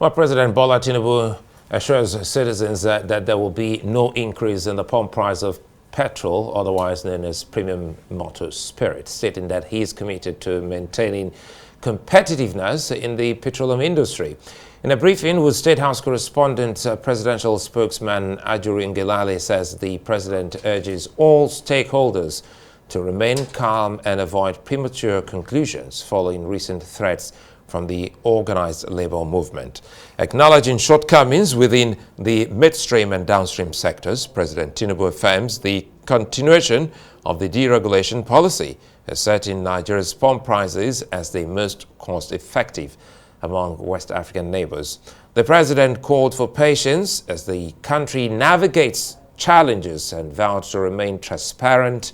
Well, President Bola Tinubu assures citizens that there will be no increase in the pump price of petrol, otherwise known as premium motor spirit, stating that he is committed to maintaining competitiveness in the petroleum industry. In a briefing with State House correspondent, presidential spokesman Ajuri Ngelale says the president urges all stakeholders to remain calm and avoid premature conclusions following recent threats from the organized labor movement. Acknowledging shortcomings within the midstream and downstream sectors, President Tinubu affirms the continuation of the deregulation policy, asserting Nigeria's pump prices as the most cost-effective among West African neighbors. The president called for patience as the country navigates challenges and vowed to remain transparent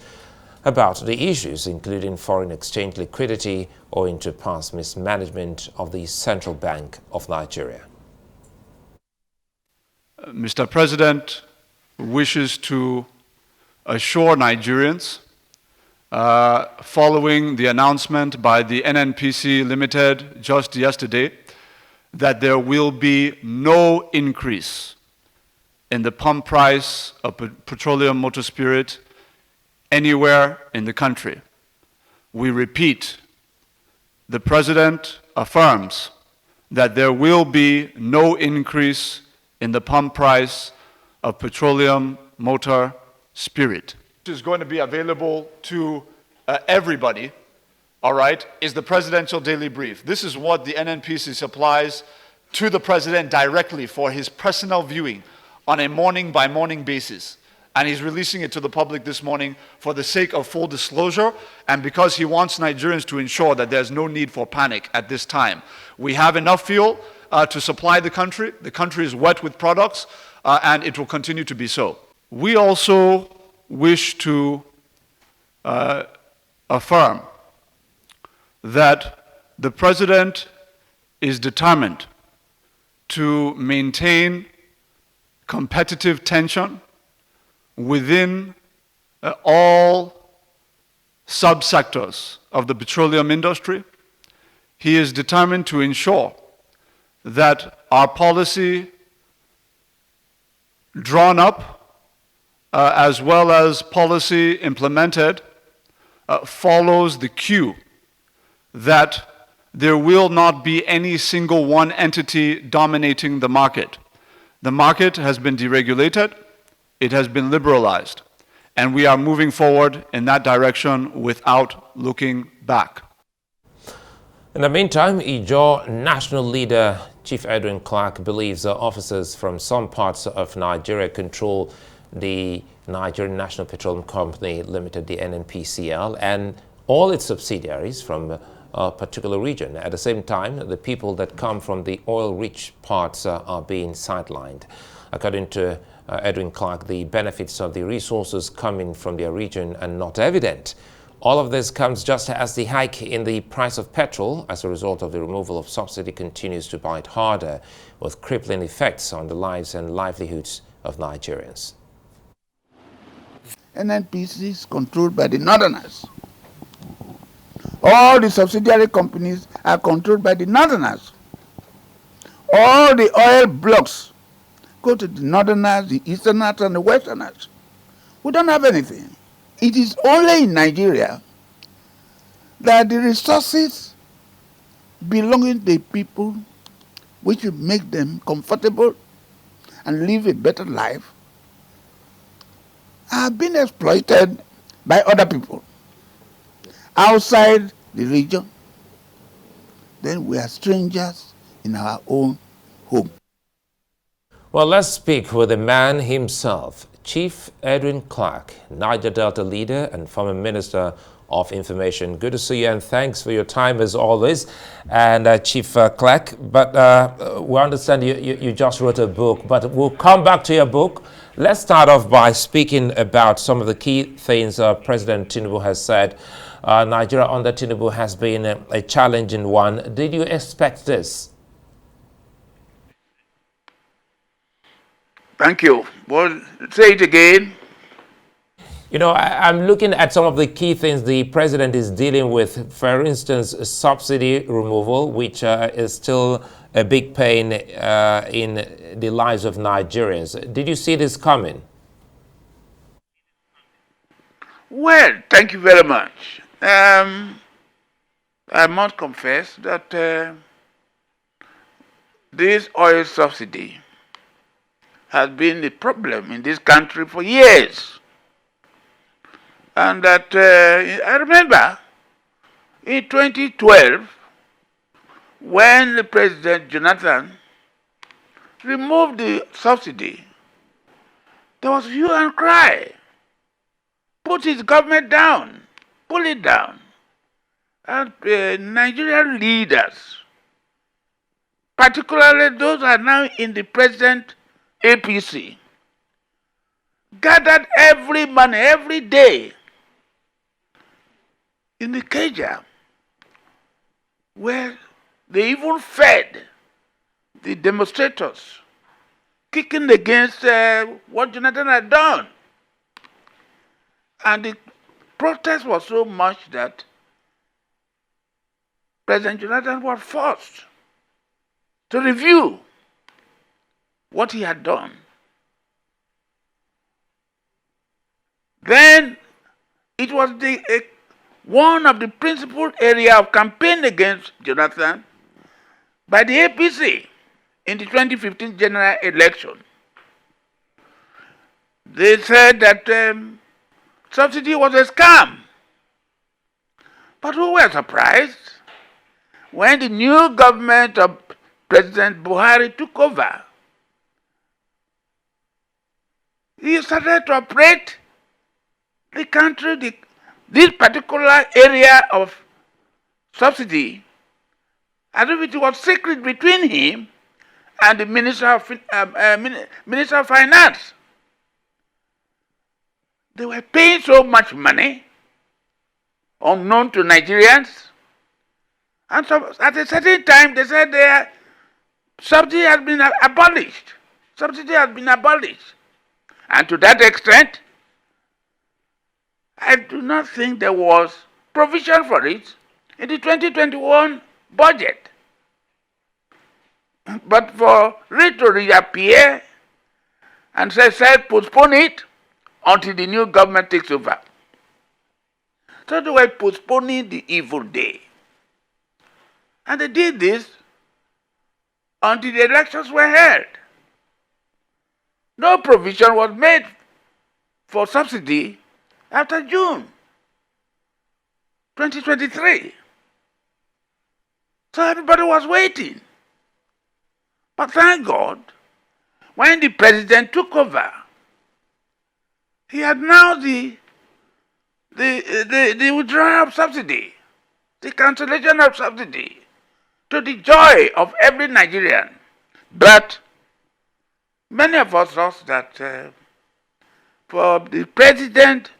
about the issues, including foreign exchange liquidity owing to past mismanagement of the Central Bank of Nigeria. Mr. President wishes to assure Nigerians, following the announcement by the NNPC Limited just yesterday, that there will be no increase in the pump price of petroleum motor spirit anywhere in the country. We repeat, the President affirms that there will be no increase in the pump price of petroleum motor spirit. It is going to be available to everybody, all right, is the Presidential Daily Brief. This is what the NNPC supplies to the President directly for his personal viewing on a morning-by-morning basis. And he's releasing it to the public this morning for the sake of full disclosure and because he wants Nigerians to ensure that there's no need for panic at this time. We have enough fuel to supply the country. The country is wet with products and it will continue to be so. We also wish to affirm that the President is determined to maintain competitive tension within all subsectors of the petroleum industry. He is determined to ensure that our policy drawn up as well as policy implemented follows the cue that there will not be any single one entity dominating the market. The market has been deregulated. It has been liberalized, and we are moving forward in that direction without looking back. In the meantime, Ijaw national leader Chief Edwin Clark believes that officers from some parts of Nigeria control the Nigerian National Petroleum Company Limited, the NNPCL, and all its subsidiaries from a particular region. At the same time, the people that come from the oil-rich parts are being sidelined. According to Edwin Clark, the benefits of the resources coming from their region are not evident. All of this comes just as the hike in the price of petrol as a result of the removal of subsidy continues to bite harder, with crippling effects on the lives and livelihoods of Nigerians. NNPC is controlled by the Northerners. All the subsidiary companies are controlled by the Northerners. All the oil blocks go to the Northerners, the Easterners, and the Westerners. We don't have anything. It is only in Nigeria that the resources belonging to the people, which will make them comfortable and live a better life, are being exploited by other people outside the region. Then we are strangers in our own home. Well, let's speak with the man himself, Chief Edwin Clark, Niger Delta leader and former Minister of Information. Good to see you, and thanks for your time as always. And Chief Clark, but we understand you just wrote a book, but we'll come back to your book. Let's start off by speaking about some of the key things President Tinubu has said. Nigeria under Tinubu has been a challenging one. Did you expect this? Thank you. Well, say it again. You know, I'm looking at some of the key things the president is dealing with. For instance, subsidy removal, which is still a big pain in the lives of Nigerians. Did you see this coming? Well, thank you very much. I must confess that this oil subsidy has been a problem in this country for years. And that I remember in 2012, when the President Jonathan removed the subsidy, there was hue and cry. Put his government down, pull it down. And Nigerian leaders, particularly those who are now in the present APC, gathered every money, every day in the Keja, where they even fed the demonstrators, kicking against what Jonathan had done. And the protest was so much that President Jonathan was forced to review what he had done. Then it was one of the principal areas of campaign against Jonathan by the APC in the 2015 general election. They said that subsidy was a scam. But who were surprised when the new government of President Buhari took over? He started to operate the country, this particular area of subsidy, as if it was secret between him and the Minister of Finance. They were paying so much money, unknown to Nigerians, and so at a certain time they said their subsidy has been abolished. Subsidy has been abolished. And to that extent, I do not think there was provision for it in the 2021 budget. But for it to reappear and say, postpone it until the new government takes over. So they were postponing the evil day. And they did this until the elections were held. No provision was made for subsidy after June 2023. So everybody was waiting. But thank God, when the president took over, he had now the withdrawal of subsidy, the cancellation of subsidy, to the joy of every Nigerian. But many of us thought that for the president,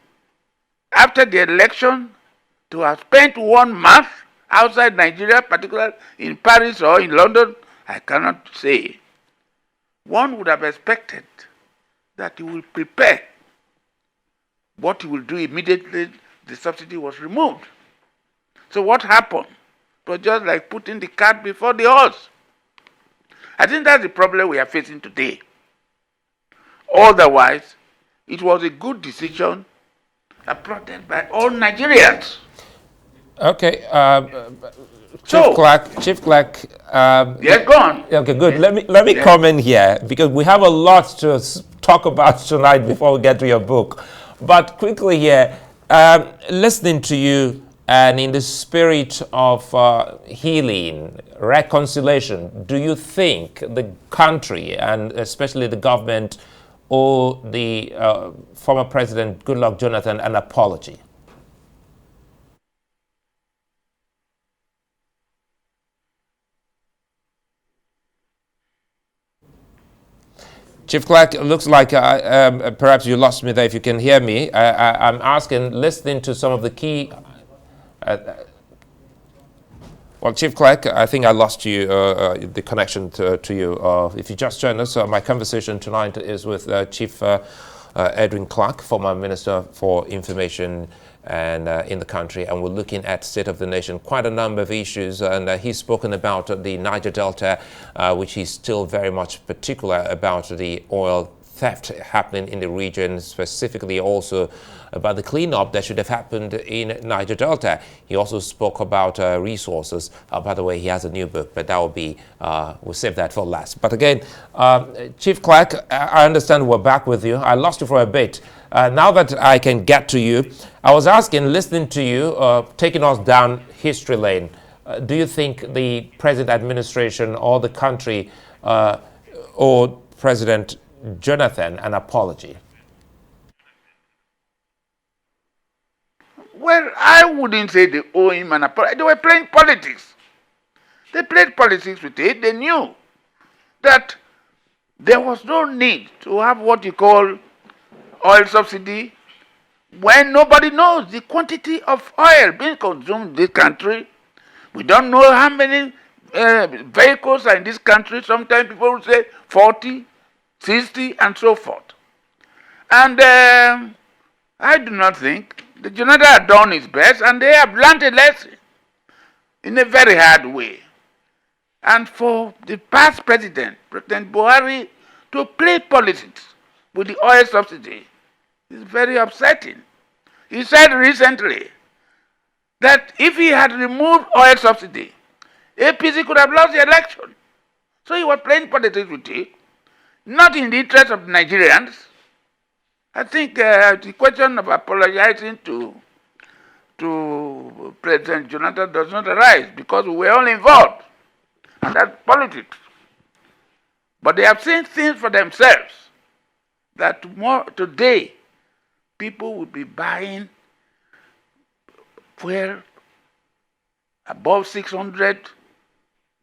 after the election, to have spent 1 month outside Nigeria, particularly in Paris or in London, I cannot say. One would have expected that he will prepare what he will do immediately the subsidy was removed. So what happened? It was just like putting the cart before the horse. I think that's the problem we are facing today. Otherwise, it was a good decision applauded by all Nigerians. Okay, Chief Clerk. Yes, go on. Okay, good. Let me comment here because we have a lot to talk about tonight before we get to your book. But quickly here, listening to you and in the spirit of healing, reconciliation, do you think the country and especially the government owe the former President Goodluck Jonathan an apology? Chief Clerk, it looks like perhaps you lost me there. If you can hear me, I'm asking, listening to some of the key... well, Chief Clerk, I think I lost you, the connection to you. If you just joined us, my conversation tonight is with Chief Edwin Clark, former Minister for Information and in the country, and we're looking at state of the nation, quite a number of issues, and he's spoken about the Niger Delta, which he's still very much particular about the oil theft happening in the region, specifically also about the cleanup that should have happened in Niger Delta. He also spoke about resources. By the way, he has a new book, but that will be, we'll save that for last. But again, Chief Clark, I understand we're back with you. I lost you for a bit. Now that I can get to you, I was asking, listening to you, taking us down history lane, do you think the present administration or the country or President Jonathan an apology? Well, I wouldn't say they owe him an apology. They were playing politics. They played politics with it. They knew that there was no need to have what you call oil subsidy when nobody knows the quantity of oil being consumed in this country. We don't know how many vehicles are in this country. Sometimes people will say 40, 60, and so forth. And I do not think the Jonathan had done his best, and they have learned a lesson in a very hard way. And for the past president, President Buhari, to play politics with the oil subsidy is very upsetting. He said recently that if he had removed oil subsidy, APC could have lost the election. So he was playing politics with it, not in the interest of the Nigerians. I think the question of apologizing to President Jonathan does not arise because we were all involved, and that's politics. But they have seen things for themselves that today people will be buying fuel above 600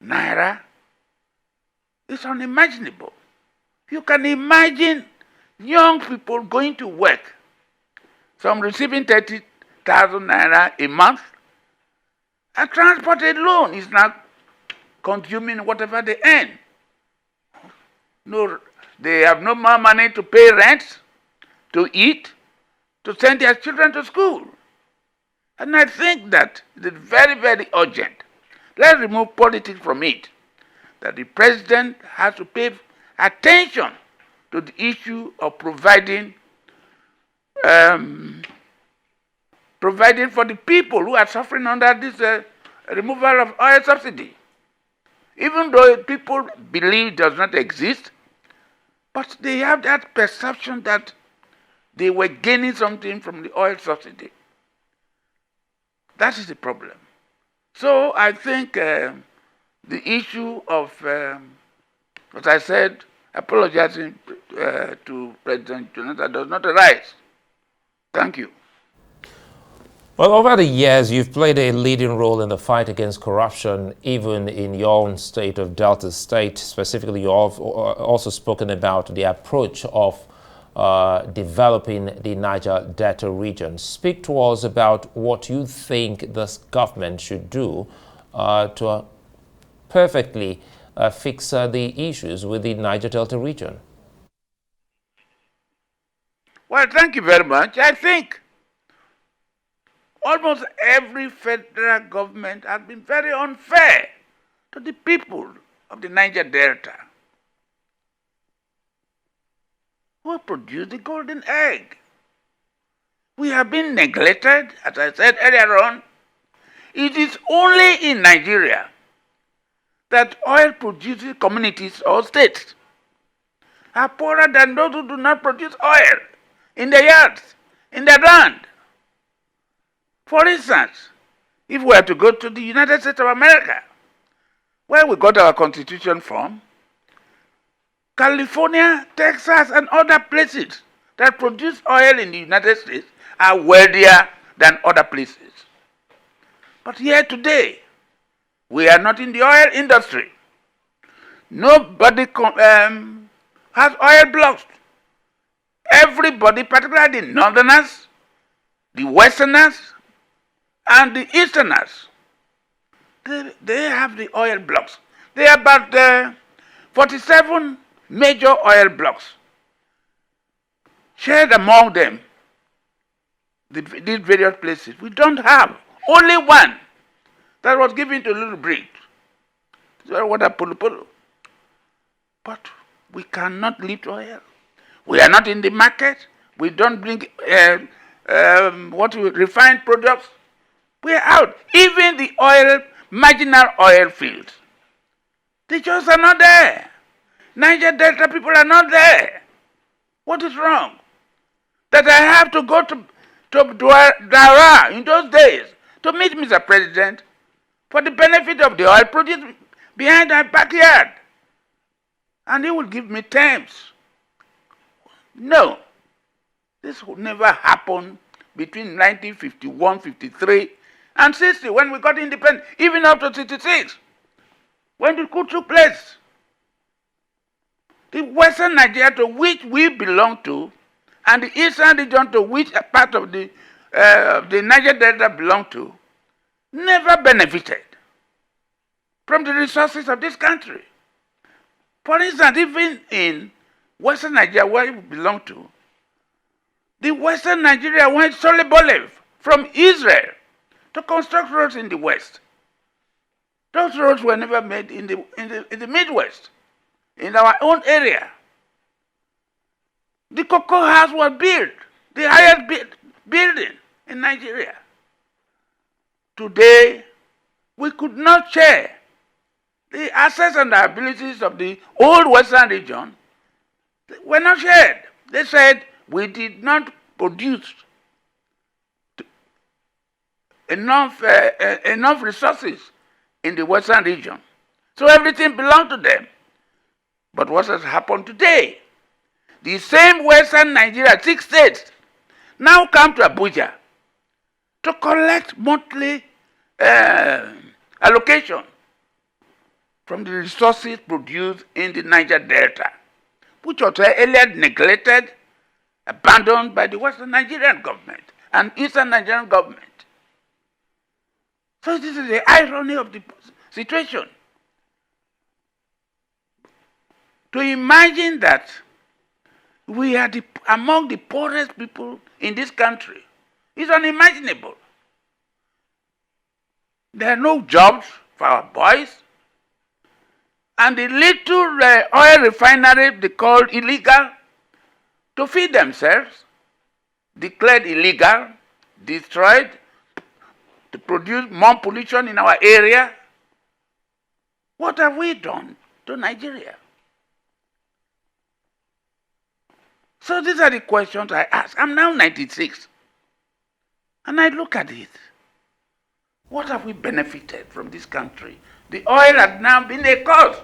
naira. It's unimaginable. You can imagine young people going to work, some receiving 30,000 naira a month, and transport alone is not consuming whatever they earn. No, they have no more money to pay rent, to eat, to send their children to school. And I think that it is very, very urgent. Let's remove politics from it, that the president has to pay attention to the issue of providing for the people who are suffering under this removal of oil subsidy. Even though people believe it does not exist, but they have that perception that they were gaining something from the oil subsidy. That is the problem. So I think the issue of, as I said, apologizing to President Jonathan does not arise. Thank you. Well, over the years, you've played a leading role in the fight against corruption, even in your own state of Delta State. Specifically, you've also spoken about the approach of developing the Niger Delta region. Speak to us about what you think this government should do to perfectly fix the issues with the Niger Delta region. Well, thank you very much. I think almost every federal government has been very unfair to the people of the Niger Delta, who produce the golden egg. We have been neglected, as I said earlier on. It is only in Nigeria that oil-producing communities or states are poorer than those who do not produce oil in their yards, in their land. For instance, if we are to go to the United States of America, where we got our Constitution from, California, Texas, and other places that produce oil in the United States are wealthier than other places. But here today, we are not in the oil industry. Nobody has oil blocks. Everybody, particularly the northerners, the westerners, and the easterners, they have the oil blocks. There are about 47 major oil blocks. shared among them these various places. We don't have. Only one that was given to Little Bridge. Water Polo Polo. But we cannot lift oil. We are not in the market. We don't bring refined products. We are out. Even the marginal oil fields, they just are not there. Niger Delta people are not there. What is wrong? That I have to go to Daura in those days to meet Mr. President for the benefit of the oil produced behind my backyard. And he will give me terms. No. This would never happen between 1951, 53, and 60, when we got independent, even up to 66, when the coup took place. The Western Nigeria to which we belong to, and the Eastern region to which a part of the Niger Delta belong to, never benefited from the resources of this country. For instance, even in Western Nigeria, where we belong to, the Western Nigeria went solely from Israel to construct roads in the West. Those roads were never made in the Midwest, in our own area. The Cocoa House was built, the highest building in Nigeria. Today, we could not share the assets and the abilities of the old Western region. Were not shared. They said we did not produce enough resources in the Western region. So everything belonged to them. But what has happened today? The same Western Nigeria, 6 states, now come to Abuja to collect monthly allocation from the resources produced in the Niger Delta, which was earlier neglected, abandoned by the Western Nigerian government and Eastern Nigerian government. So this is the irony of the situation. To imagine that we are among the poorest people in this country is unimaginable. There are no jobs for our boys, and the little oil refinery they called illegal to feed themselves, declared illegal, destroyed, to produce more pollution in our area. What have we done to Nigeria? So these are the questions I ask. I'm now 96, and I look at it. What have we benefited from this country? The oil has now been a cause.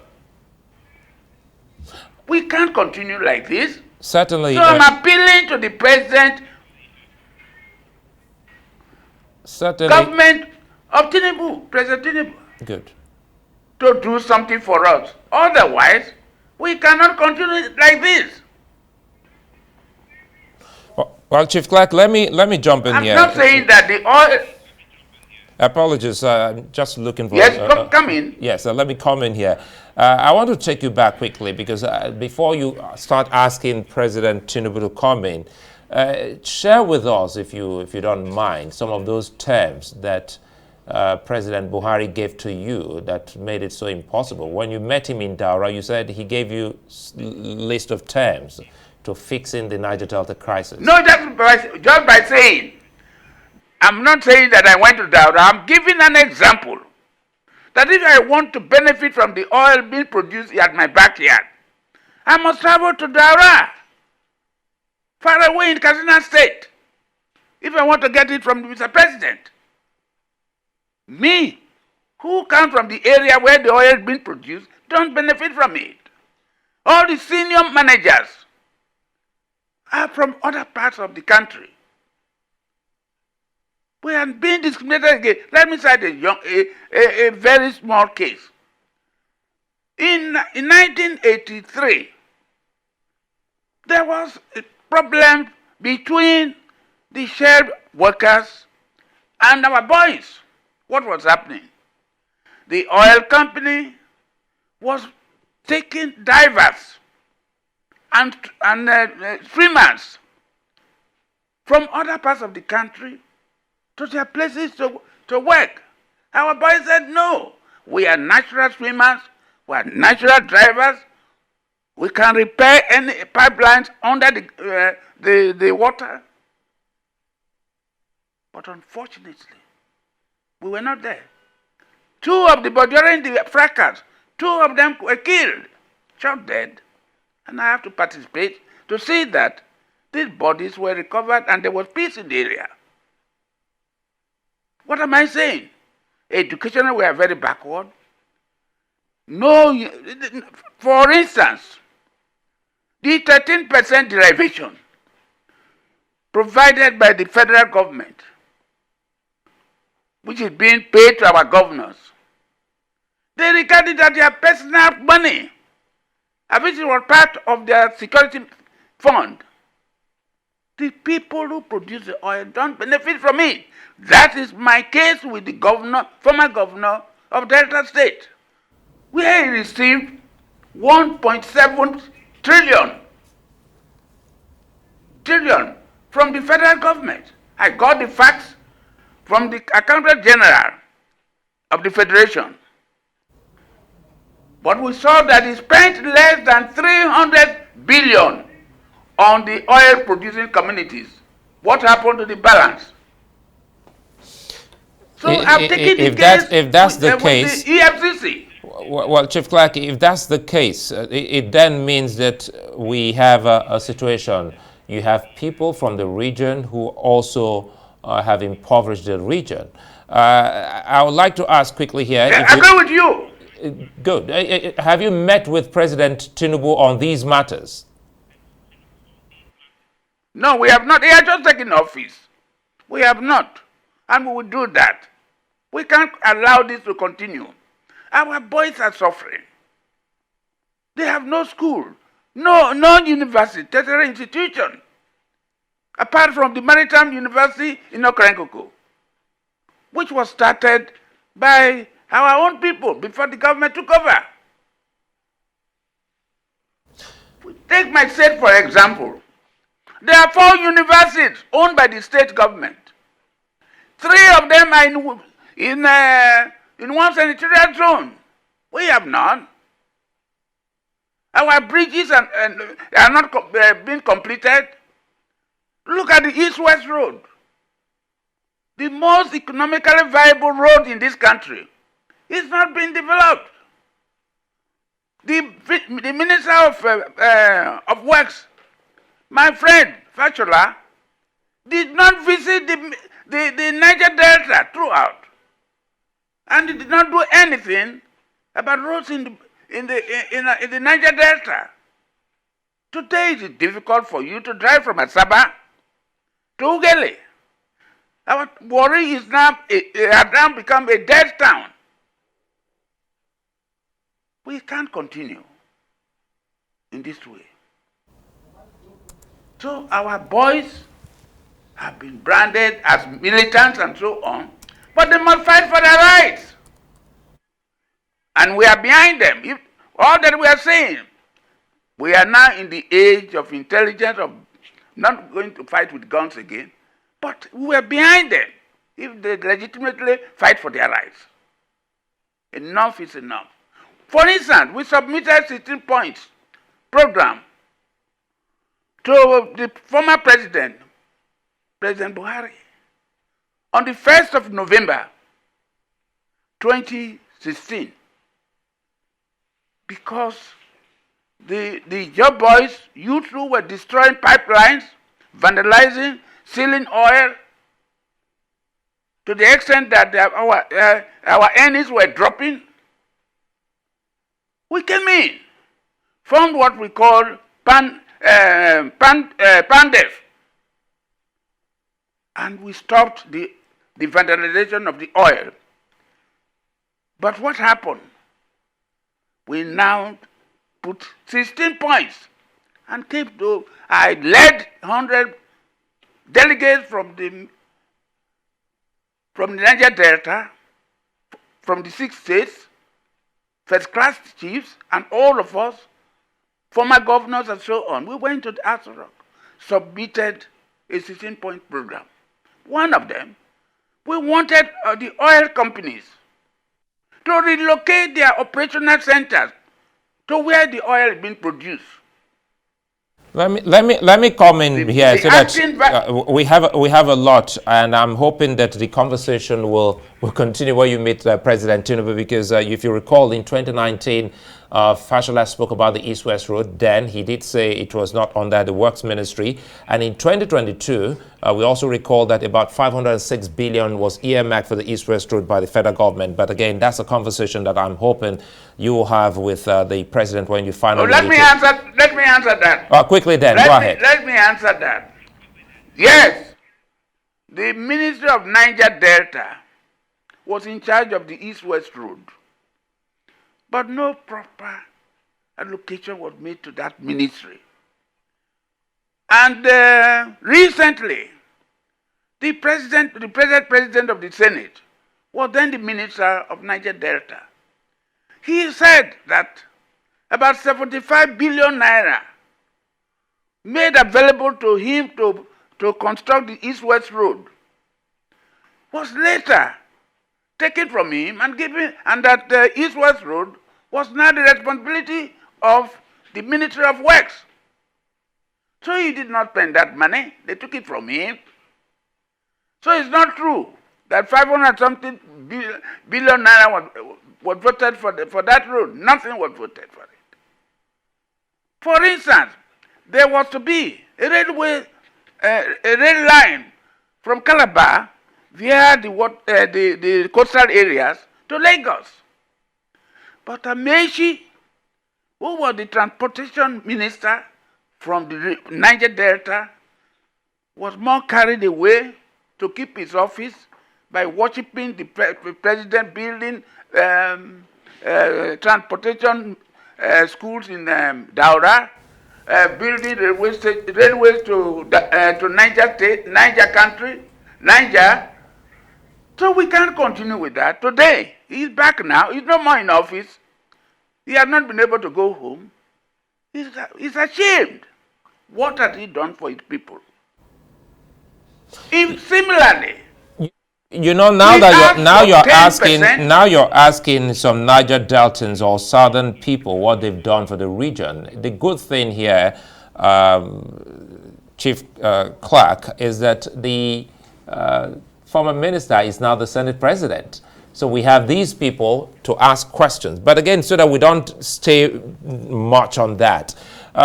We can't continue like this. Certainly. So I'm appealing to the president, government of Tinubu, President Tinubu. Good. To do something for us. Otherwise, we cannot continue like this. Well, Chief Clerk, let me jump in here. I'm not saying that the oil. Apologies, I'm just looking for... Yes, come in. Yes, let me come in here. I want to take you back quickly because before you start asking President Tinubu to come in, share with us, if you don't mind, some of those terms that President Buhari gave to you that made it so impossible. When you met him in Daura, you said he gave you a list of terms to fixing the Niger Delta crisis. No, just by saying. I'm not saying that I went to Daura. I'm giving an example. That if I want to benefit from the oil being produced at my backyard, I must travel to Daura, far away in Katsina State, if I want to get it from Mr. President. Me, who come from the area where the oil is being produced, don't benefit from it. All the senior managers are from other parts of the country. We are being discriminated against. Let me cite a very small case. In 1983, there was a problem between the shell workers and our boys. What was happening? The oil company was taking divers and swimmers from other parts of the country to their places to work. Our boys said, no, we are natural swimmers, we are natural drivers, we can repair any pipelines under the water. But unfortunately, we were not there. During the fracas, 2 of them were killed, shot dead. And I have to participate to see that these bodies were recovered and there was peace in the area. What am I saying? Educationally, we are very backward. No, for instance, the 13% derivation provided by the federal government, which is being paid to our governors, they regard it as their personal money, as if it was part of their security fund. The people who produce the oil don't benefit from it. That is my case with the former governor of Delta State, where he received 1.7 trillion from the federal government. I got the facts from the Accountant General of the Federation. But we saw that he spent less than 300 billion on the oil producing communities. What happened to the balance? So I'm taking the case if that's the with case, the EFCC. Well, Chief Clerk, if that's the case, it then means that we have a situation. You have people from the region who also have impoverished the region. I would like to ask quickly here. I agree with you. Good. Have you met with President Tinubu on these matters? No, we have not. He has just taken office. We have not. And we will do that. We can't allow this to continue. Our boys are suffering. They have no school, no university, tertiary institution, apart from the Maritime University in Okrenkoko, which was started by our own people before the government took over. Take my state, for example. There are 4 universities owned by the state government. 3 of them are in one senatorial zone. We have none. Our bridges are not being completed. Look at the East-West Road, the most economically viable road in this country. It's not being developed. The Minister of Works, my friend Fachola, did not visit the Niger Delta throughout, and he did not do anything about roads in the Niger Delta. Today it is difficult for you to drive from Asaba to Ugele. Our Buhari has now become a dead town. We can't continue in this way. So our boys have been branded as militants and so on, but they must fight for their rights. And we are behind them. If all that we are saying, we are now in the age of intelligence, of not going to fight with guns again, but we are behind them if they legitimately fight for their rights. Enough is enough. For instance, we submitted 16 points program to the former president, President Buhari, on the 1st of November 2016, because the job boys, youth who were destroying pipelines, vandalizing, stealing oil, to the extent that our earnings were dropping, we came in, formed what we call PANDEF, and we stopped the vandalization of the oil. But what happened? We now put 16 points and came to, I led 100 delegates from the Niger Delta, from the 6 states, first-class chiefs, and all of us, former governors and so on. We went to the Aso Rock, submitted a 16-point program. One of them, we wanted the oil companies to relocate their operational centers to where the oil is being produced. Let me come in here so that we have a lot, and I'm hoping that the conversation will continue where you meet President Tinubu, because if you recall, in 2019, Fashola spoke about the East-West Road. Then he did say it was not under the Works Ministry, and in 2022, we also recall that about 506 billion was earmarked for the East-West Road by the federal government. But again, that's a conversation that I'm hoping you will have with the president when you finally let me answer that. Quickly then, go ahead. Let me answer that. Yes, the Ministry of Niger Delta was in charge of the East-West Road, but no proper allocation was made to that ministry. And recently, the present president of the Senate was then the Minister of Niger Delta. He said that about 75 billion naira made available to him to construct the East-West Road was later taken from him and given, and that the East-West Road was now the responsibility of the Ministry of Works. So he did not spend that money. They took it from him. So it's not true that 500-something billion naira was voted for that road. Nothing was voted for it. For instance, there was to be a rail line from Calabar via the coastal areas to Lagos. But Amechi, who was the transportation minister from the Niger Delta, was more carried away to keep his office by worshipping the president, building transportation schools in Daura, building railways to Niger State, Niger country, Niger. So we can't continue with that. Today, he's back now. He's no more in office. He has not been able to go home. He's ashamed. What has he done for his people? Similarly, you know, now you're asking some Niger Deltans or southern people what they've done for the region. The good thing here, Chief Clerk, is that the former minister is now the Senate president. So we have these people to ask questions. But again, so that we don't stay much on that.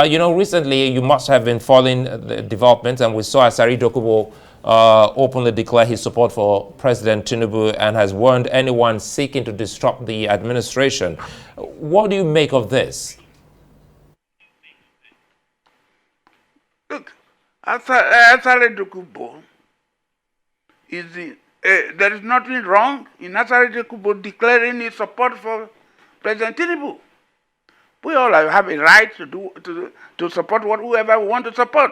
You know, recently you must have been following the developments, and we saw Asari Dokubo openly declare his support for President Tinubu and has warned anyone seeking to disrupt the administration. What do you make of this? Look, Asari Dokubo there is nothing wrong in Asari Dokubo declaring his support for President Tinubu. We all have a right to support whoever we want to support.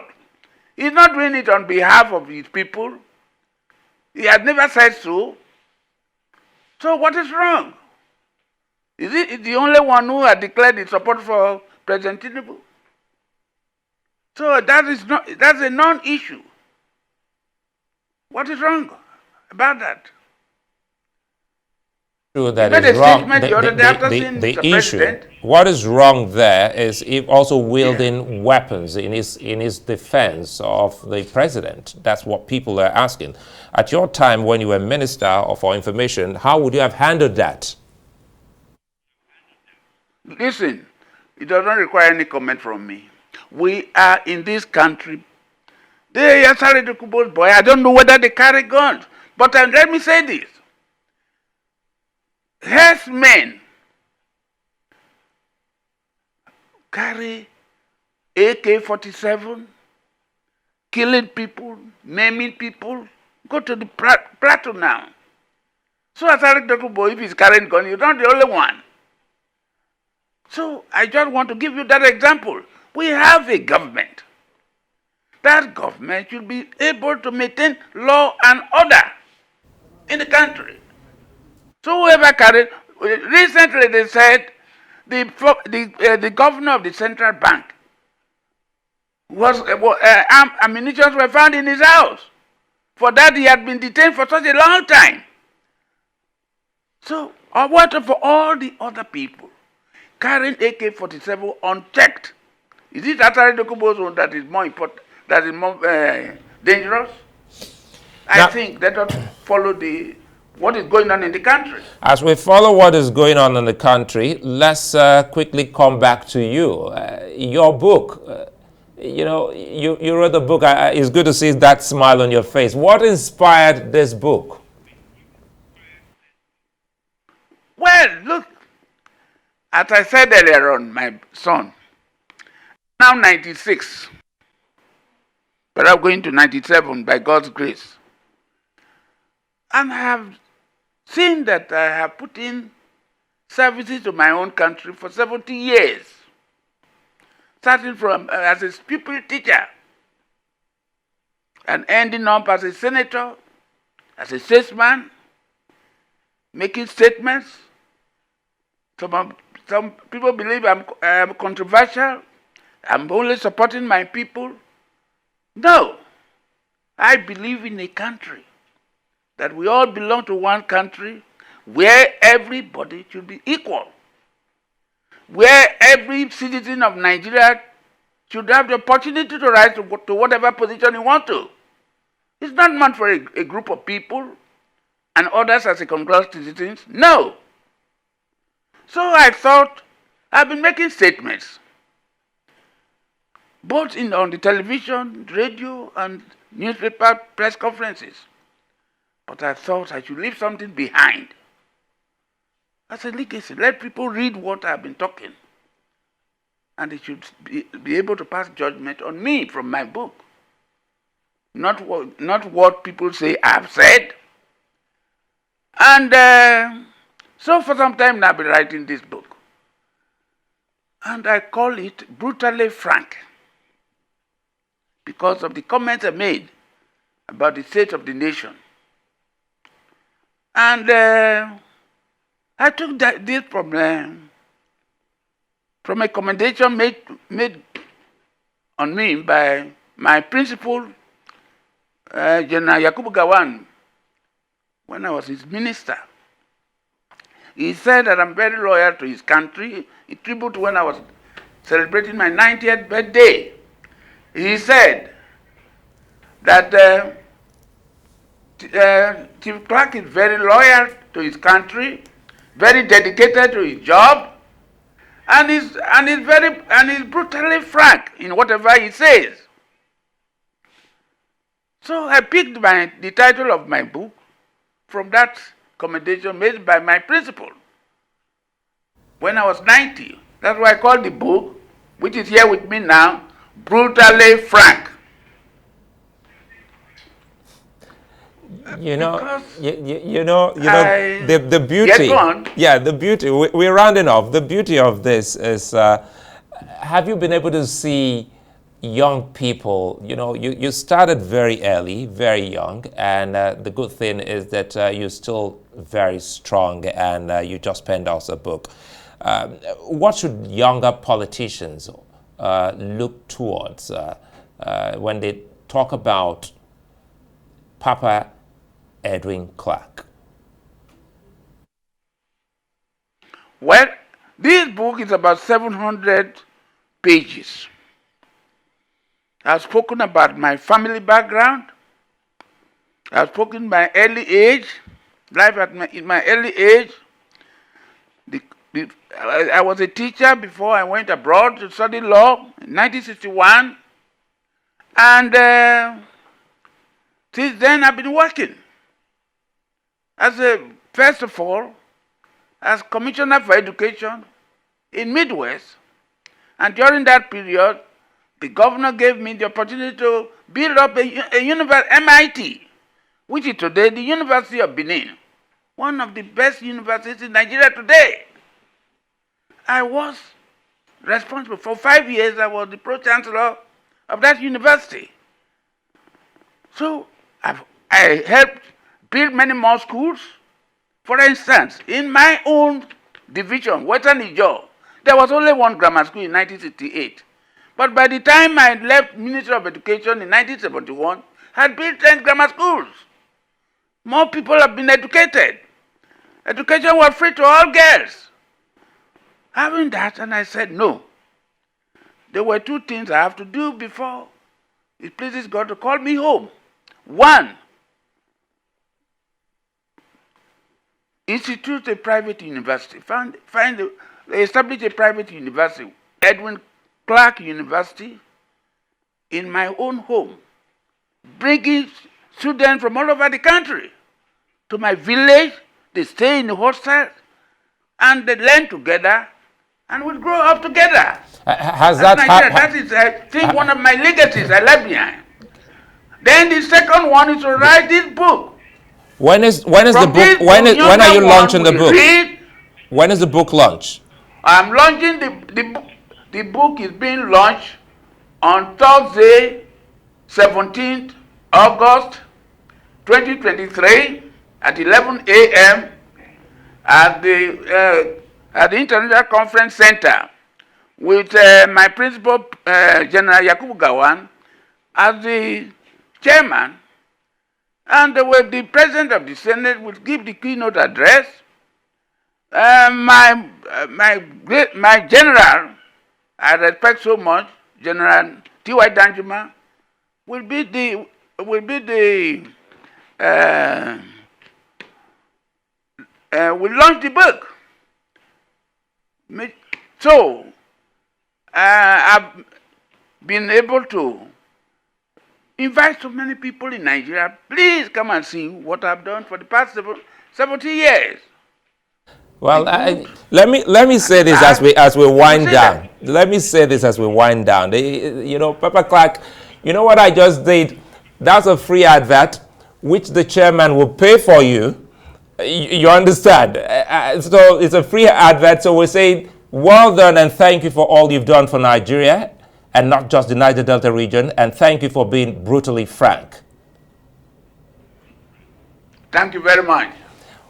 He's not doing it on behalf of his people. He has never said so. So what is wrong? Is he the only one who has declared his support for President Tinubu? So that's a non-issue. What is wrong about that? True, that is wrong. The issue, what is wrong there is also wielding weapons in his defense of the president. That's what people are asking. At your time, when you were Minister for Information, how would you have handled that? Listen, it doesn't require any comment from me. We are in this country. They are Asari Dokubo's boy. I don't know whether they carry guns, but let me say this. Herdsmen carry AK-47, killing people, maiming people. Go to the plateau now. So Asari Dokubo, if he's carrying gun, you're not the only one. So I just want to give you that example. We have a government. That government should be able to maintain law and order in the country. So whoever carried, recently they said the governor of the central bank ammunition were found in his house. For that, he had been detained for such a long time. So, what for all the other people carrying AK-47 unchecked? Is it Atari Dokubo's own that is more important, that is more dangerous? I think let us follow what is going on in the country. As we follow what is going on in the country, let's quickly come back to you. Your book, you wrote the book. It's good to see that smile on your face. What inspired this book? Well, look, as I said earlier on, my son, now 96, but I'm going to 97 by God's grace. And I have seen that I have put in services to my own country for 70 years, starting from as a pupil teacher and ending up as a senator, as a statesman, making statements. Some people believe I'm controversial. I'm only supporting my people. No, I believe in a country that we all belong to one country where everybody should be equal, where every citizen of Nigeria should have the opportunity to rise to whatever position he wants to. It's not meant for a group of people and others as second-class citizens. No. So I thought, I've been making statements, both on the television, radio, and newspaper press conferences. But I thought I should leave something behind as a legacy. Let people read what I've been talking. And they should be able to pass judgment on me from my book. Not what people say I've said. And so for some time now I've been writing this book. And I call it Brutally Frank, because of the comments I made about the state of the nation. And I took this problem from a commendation made on me by my principal, General Yakubu Gowon, when I was his minister. He said that I'm very loyal to his country. In tribute when I was celebrating my 90th birthday, he said that Chief Clark is very loyal to his country, very dedicated to his job, and is brutally frank in whatever he says. So I picked the title of my book from that commendation made by my principal when I was 90. That's why I called the book, which is here with me now, Brutally Frank. The beauty. Yeah, the beauty. We're rounding off. The beauty of this is, have you been able to see young people? You started very early, very young, and the good thing is that you're still very strong, and you just penned out a book. What should younger politicians look towards when they talk about Papa Edwin Clark? Well, this book is about 700 pages. I've spoken about my family background. I've spoken my early age, life in my early age. I was a teacher before I went abroad to study law in 1961. And since then I've been working. First of all, as Commissioner for Education in Midwest. And during that period, the governor gave me the opportunity to build up a university, MIT, which is today the University of Benin, one of the best universities in Nigeria today. I was responsible. For 5 years, I was the pro-chancellor of that university. So I helped build many more schools. For instance, in my own division, Western Niger, there was only one grammar school in 1968. But by the time I left Ministry of Education in 1971, I had built 10 grammar schools. More people have been educated. Education was free to all girls. Having that, and I said, no. There were two things I have to do before it pleases God to call me home. One, institute a private university. Establish a private university, Edwin Clark University, in my own home, bringing students from all over the country to my village. They stay in the hostel, and they learn together, and we grow up together. Has that happened? That is, I think, one of my legacies I left behind. Then the second one is to write this book. When is the book? When are you launching the book? When is the book launch? I'm launching the book is being launched on Thursday, 17th August 2023 at 11 a.m. at the International Conference Center with my principal, General Yakubu Gowon, as the chairman, and with the president of the Senate will give the keynote address. My general, I respect so much, General T.Y. Danjuma, will launch the book. So I've been able to invite so many people in Nigeria. Please come and see what I've done for the past 70 years. Well, let me say this as we wind down. Let me say this as we wind down. You know, Papa Clark, you know what I just did? That's a free advert, which the chairman will pay for you. You understand? So it's a free advert. So we say, well done and thank you for all you've done for Nigeria, and not just the Niger Delta region, and thank you for being brutally frank. Thank you very much.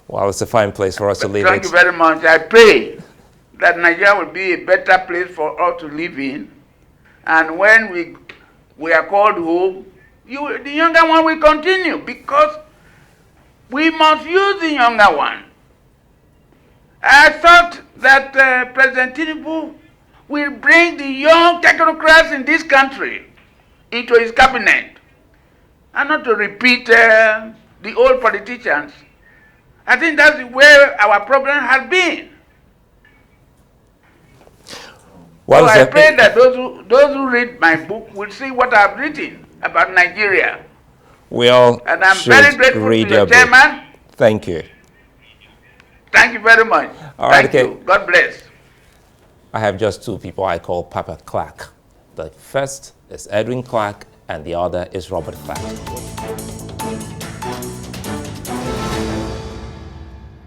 Well, it's a fine place for us to live. Thank you very much. I pray that Nigeria will be a better place for us to live in. And when we are called home, the younger one will continue, because we must use the younger one. I thought that President Tinubu will bring the young technocrats in this country into his cabinet, and not to repeat the old politicians. I think that's where our problem has been. Well, so I pray that those who read my book will see what I've written about Nigeria. We all and I'm should very grateful read to your the chairman. book. Thank you. Thank you very much. All right, Thank you. God bless. I have just two people I call Papa Clark. The first is Edwin Clark, and the other is Robert Clark.